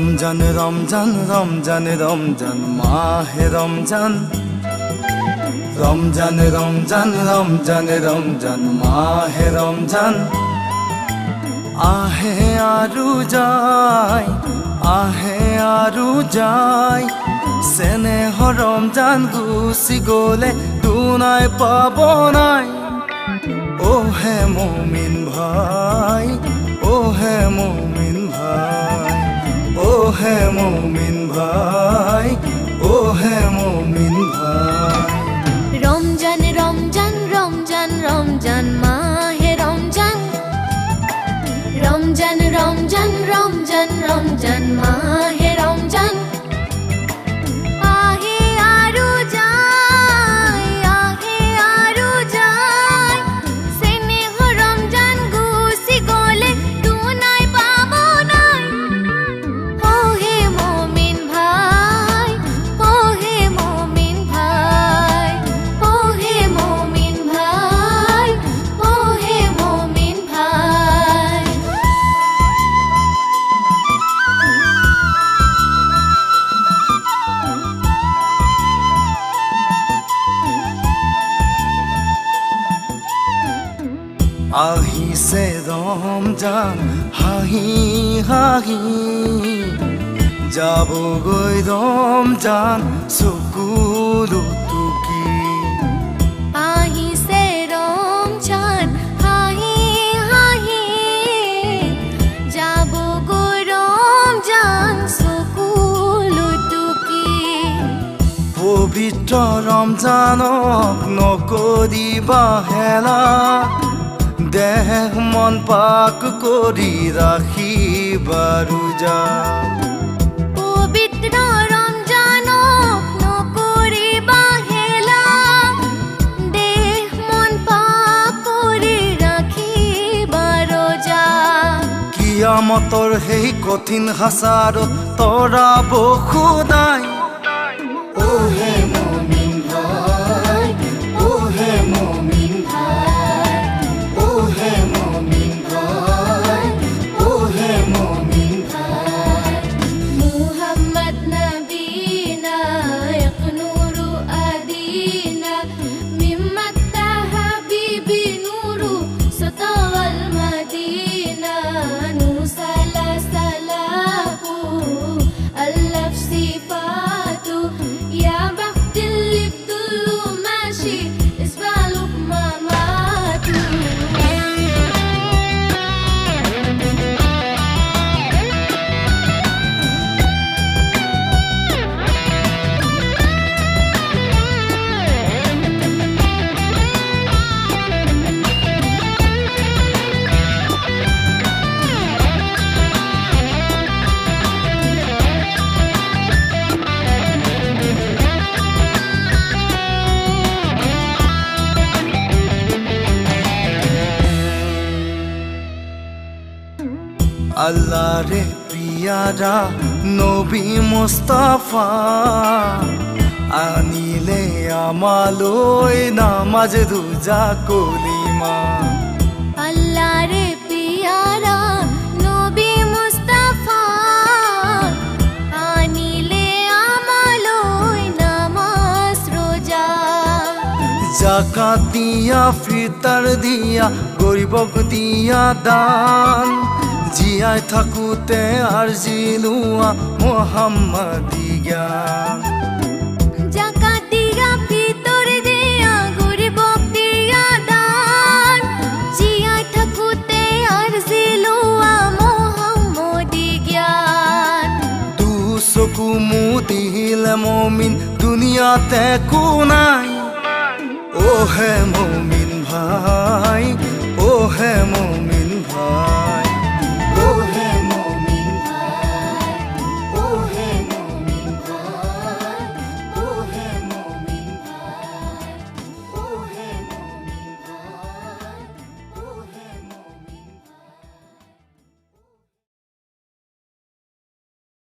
রমজান রমজান রমজান রমজান মাহে রমজান রমজান রমজান রমজান রমজান মাহে রমজান আহে আরু যায় আহে আরু যায় স্নেহ রমজান গুচি গলে দুনাই পাব নাই ও হে মুমিন ভাই ও হে মুমিন ভাই ও হে মুমিন ভাই ও হে মুমিন ভাই রমজান রমজান রমজান রমজান মাহে রমজান রমজান রমজান রমজান রমজান মাহে রমজান আহে আরু যায় স্নেহ রমজান গুচি গলে দুনাই পাব নাই ও হে মুমিন ভাই ও হে মুমিন ভাই ও হে মুমিন ভাই ও হে মুমিন ভাই আহিছে রমজান হাহি হাহি যাবগৈ রমজান চকুলো টুকি আহিছে ৰমজান হাঁহি হাঁহি যাবগৈ ৰমজান চকুলো টুকি পবিত্ৰ ৰমজানক নকৰিবা হেলা দেহ মন পাক কৰি ৰাখিবা ৰোজা পবিত্ৰ ৰমজানক নকৰিবা হেলা দেহ মন পাক কৰি ৰাখিবা ৰোজা কিয়ামতৰ সেই কঠিন হাচাৰত তৰাব খুদাই ও হে মুমিন ভাই ও হে মুমিন ভাই ও হে মুমিন ভাই ও হে মুমিন ভাই মুহাম্মদ নবীনা ইয়াকনুরু আদিনা মিম্মাতা হাবিবি নুরু সতাওয়াল মদিনা নুসালা সালাহু আল্লাফ সিফাতু ইয়া বাখতিল লিবতুল্লু মাশি ইসবালুক মামাতু আল্লাহ রে পিয়ারা নবী মুস্তাফা আনিলে আমালৈ নামাজ রোজা কলিমা আল্লাহ রে পিয়ারা নবী মুস্তাফা আনিলে আমালৈ নামাজ রোজা জাকাত দিয়া ফিতার দিয়া গরিবক দিয়া দান জীয়াই থাকোতে আরজি লোৱা মুহাম্মাদী জ্ঞান জাকাত দিয়া ফিতৰ দিয়া গৰিবক দিয়া দান জিয়াই থাকোতে আৰজি লোৱা মুহাম্মাদী জ্ঞান দু চকু মুদিলে মুমিন দুনিয়াতে একো নাই ও হে মুমিন ভাই ও হে মুমিন ভাই